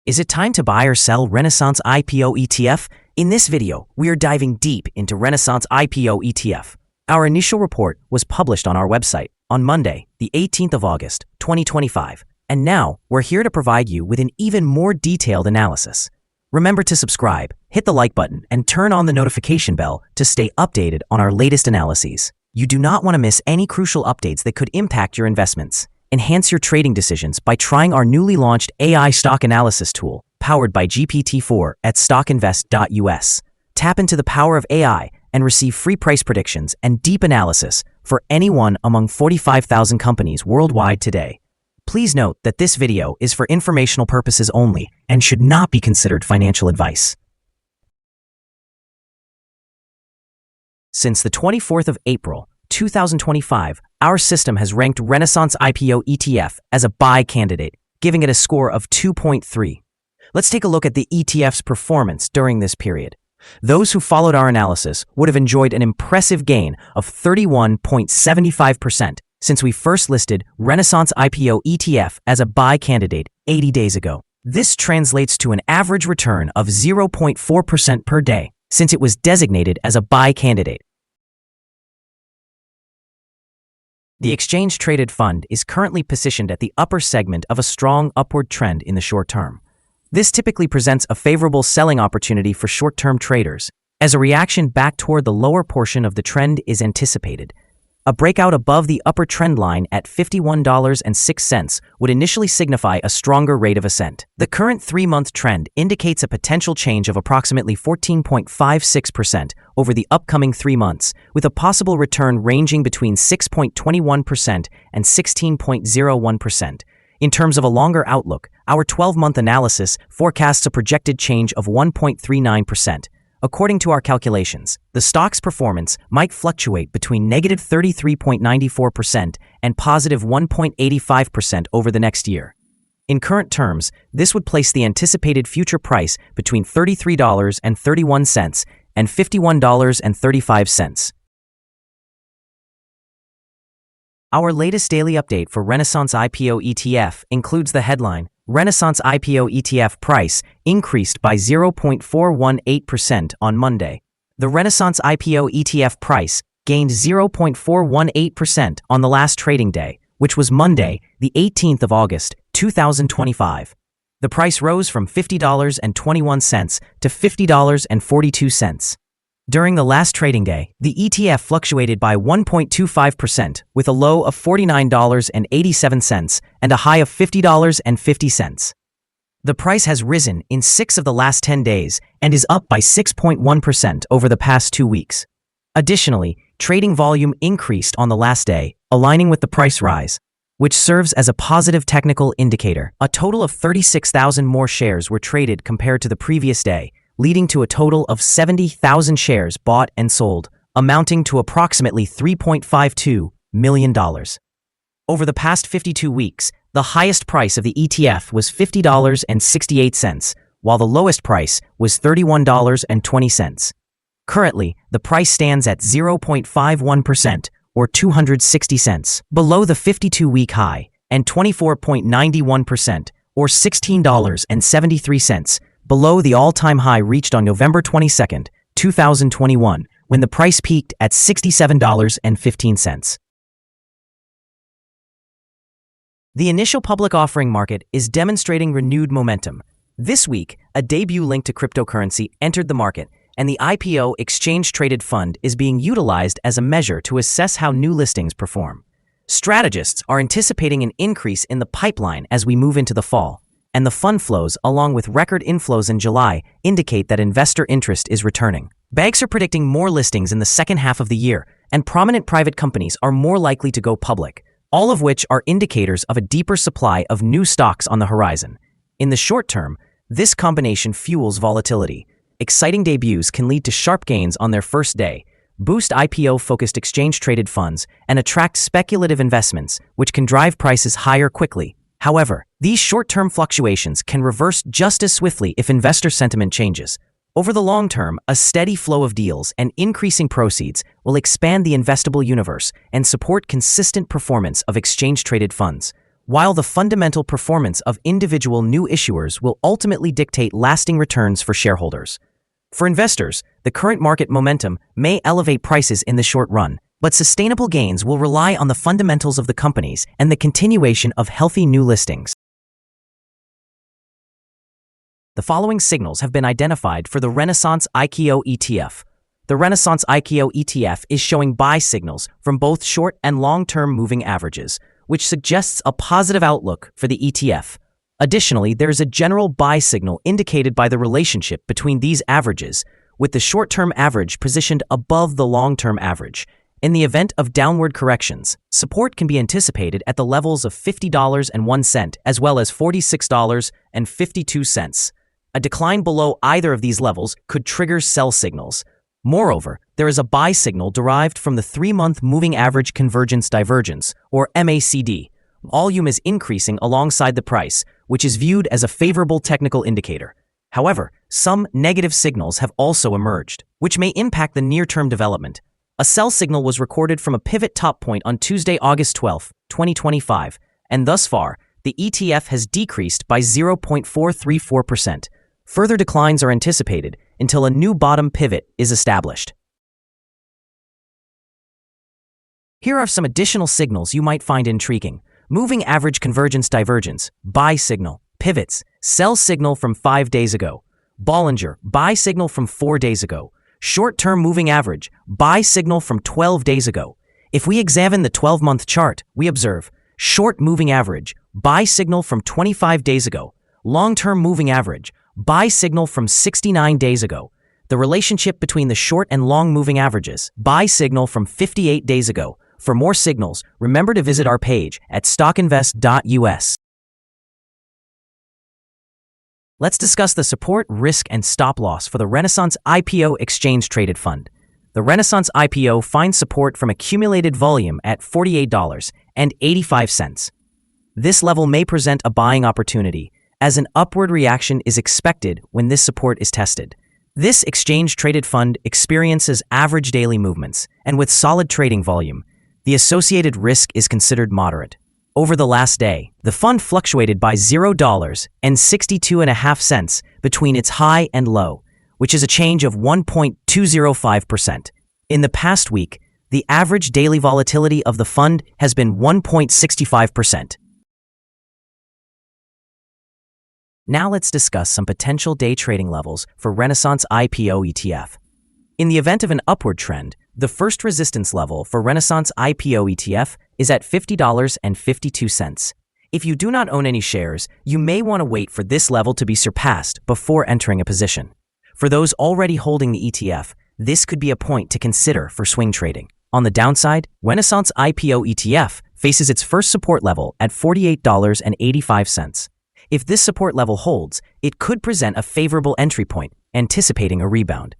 Is it time to buy or sell Renaissance IPO ETF? In this video, we are diving deep into Renaissance IPO ETF. Our initial report was published on our website on Monday, the 18th of August, 2025. And now, we're here to provide you with an even more detailed analysis. Remember to subscribe, hit the like button, and turn on the notification bell to stay updated on our latest analyses. You do not want to miss any crucial updates that could impact your investments. Enhance your trading decisions by trying our newly launched AI stock analysis tool, powered by GPT-4 at StockInvest.us. Tap into the power of AI and receive free price predictions and deep analysis for anyone among 45,000 companies worldwide today. Please note that this video is for informational purposes only and should not be considered financial advice. Since the 24th of April, 2025, our system has ranked Renaissance IPO ETF as a buy candidate, giving it a score of 2.3. Let's take a look at the ETF's performance during this period. Those who followed our analysis would have enjoyed an impressive gain of 31.75% since we first listed Renaissance IPO ETF as a buy candidate 80 days ago. This translates to an average return of 0.4% per day since it was designated as a buy candidate. The exchange-traded fund is currently positioned at the upper segment of a strong upward trend in the short term. This typically presents a favorable selling opportunity for short-term traders, as a reaction back toward the lower portion of the trend is anticipated. A breakout above the upper trend line at $51.06 would initially signify a stronger rate of ascent. The current 3-month trend indicates a potential change of approximately 14.56% over the upcoming 3 months, with a possible return ranging between 6.21% and 16.01%. In terms of a longer outlook, our 12-month analysis forecasts a projected change of 1.39%. According to our calculations, the stock's performance might fluctuate between negative 33.94% and positive 1.85% over the next year. In current terms, this would place the anticipated future price between $33.31 and $51.35. Our latest daily update for Renaissance IPO ETF includes the headline, Renaissance IPO ETF price increased by 0.418% on Monday. The Renaissance IPO ETF price gained 0.418% on the last trading day, which was Monday, the 18th of August, 2025. The price rose from $50.21 to $50.42. During the last trading day, the ETF fluctuated by 1.25% with a low of $49.87 and a high of $50.50. The price has risen in 6 of the last 10 days and is up by 6.1% over the past 2 weeks. Additionally, trading volume increased on the last day, aligning with the price rise, which serves as a positive technical indicator. A total of 36,000 more shares were traded compared to the previous day, leading to a total of 70,000 shares bought and sold, amounting to approximately $3.52 million. Over the past 52 weeks, the highest price of the ETF was $50.68, while the lowest price was $31.20. Currently, the price stands at 0.51%, or 260 cents, below the 52-week high, and 24.91%, or $16.73, below the all-time high reached on November 22, 2021, when the price peaked at $67.15. The initial public offering market is demonstrating renewed momentum. This week, a debut link to cryptocurrency entered the market, and the IPO exchange-traded fund is being utilized as a measure to assess how new listings perform. Strategists are anticipating an increase in the pipeline as we move into the fall, and the fund flows, along with record inflows in July, indicate that investor interest is returning. Banks are predicting more listings in the second half of the year, and prominent private companies are more likely to go public, all of which are indicators of a deeper supply of new stocks on the horizon. In the short term, this combination fuels volatility. Exciting debuts can lead to sharp gains on their first day, boost IPO-focused exchange-traded funds, and attract speculative investments, which can drive prices higher quickly. However, these short-term fluctuations can reverse just as swiftly if investor sentiment changes. Over the long term, a steady flow of deals and increasing proceeds will expand the investable universe and support consistent performance of exchange-traded funds. while the fundamental performance of individual new issuers will ultimately dictate lasting returns for shareholders. For investors, the current market momentum may elevate prices in the short run, but sustainable gains will rely on the fundamentals of the companies and the continuation of healthy new listings. The following signals have been identified for the Renaissance IPO ETF. The Renaissance IPO ETF is showing buy signals from both short and long-term moving averages, which suggests a positive outlook for the ETF. Additionally, there is a general buy signal indicated by the relationship between these averages, with the short-term average positioned above the long-term average. In the event of downward corrections, support can be anticipated at the levels of $50.01 as well as $46.52. A decline below either of these levels could trigger sell signals. Moreover, there is a buy signal derived from the 3-month moving average convergence divergence, or MACD. Volume is increasing alongside the price, which is viewed as a favorable technical indicator. However, some negative signals have also emerged, which may impact the near-term development. A sell signal was recorded from a pivot top point on Tuesday, August 12, 2025, and thus far, the ETF has decreased by 0.434%. Further declines are anticipated until a new bottom pivot is established. Here are some additional signals you might find intriguing. Moving average convergence divergence, buy signal, pivots, sell signal from 5 days ago. Bollinger, buy signal from 4 days ago. Short-term moving average, buy signal from 12 days ago. If we examine the 12-month chart, we observe short moving average, buy signal from 25 days ago. Long-term moving average, buy signal from 69 days ago. The relationship between the short and long moving averages, buy signal from 58 days ago. For more signals, remember to visit our page at StockInvest.us. Let's discuss the support, risk, and stop loss for the Renaissance IPO exchange-traded fund. The Renaissance IPO finds support from accumulated volume at $48.85. This level may present a buying opportunity, as an upward reaction is expected when this support is tested. This exchange-traded fund experiences average daily movements, and with solid trading volume, the associated risk is considered moderate. Over the last day, the fund fluctuated by $0.62.5 between its high and low, which is a change of 1.205%. In the past week, the average daily volatility of the fund has been 1.65%. Now let's discuss some potential day trading levels for Renaissance IPO ETF. In the event of an upward trend, the first resistance level for Renaissance IPO ETF is at $50.52. If you do not own any shares, you may want to wait for this level to be surpassed before entering a position. For those already holding the ETF, this could be a point to consider for swing trading. On the downside, Renaissance IPO ETF faces its first support level at $48.85. If this support level holds, it could present a favorable entry point, anticipating a rebound.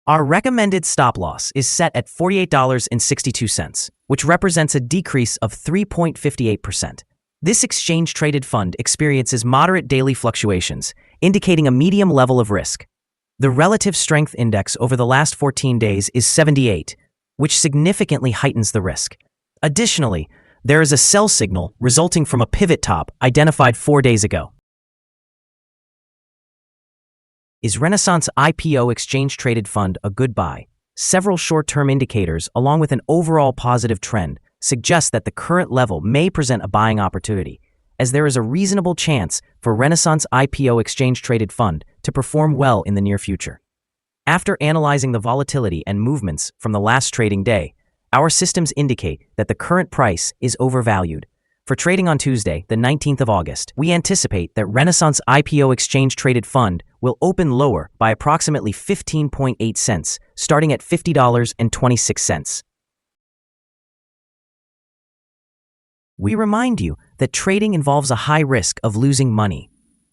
Our recommended stop loss is set at $48.62, which represents a decrease of 3.58%. This exchange-traded fund experiences moderate daily fluctuations, indicating a medium level of risk. The relative strength index over the last 14 days is 78, which significantly heightens the risk. Additionally, there is a sell signal resulting from a pivot top identified 4 days ago. Is Renaissance IPO exchange-traded fund a good buy? Several short-term indicators, along with an overall positive trend, suggest that the current level may present a buying opportunity, as there is a reasonable chance for Renaissance IPO exchange-traded fund to perform well in the near future. After analyzing the volatility and movements from the last trading day, our systems indicate that the current price is overvalued. For trading on Tuesday, the 19th of August, we anticipate that Renaissance IPO exchange-traded fund will open lower by approximately 15.8 cents, starting at $50.26. We remind you that trading involves a high risk of losing money,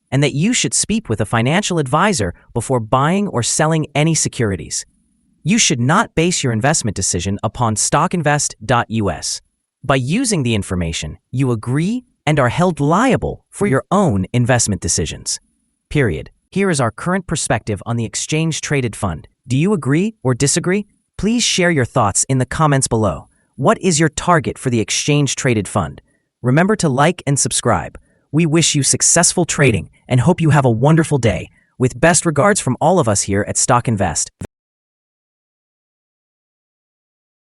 and that you should speak with a financial advisor before buying or selling any securities. You should not base your investment decision upon StockInvest.us. By using the information, you agree and are held liable for your own investment decisions. Period. Here is our current perspective on the exchange-traded fund. Do you agree or disagree? Please share your thoughts in the comments below. What is your target for the exchange-traded fund? Remember to like and subscribe. We wish you successful trading and hope you have a wonderful day. With best regards from all of us here at Stock Invest.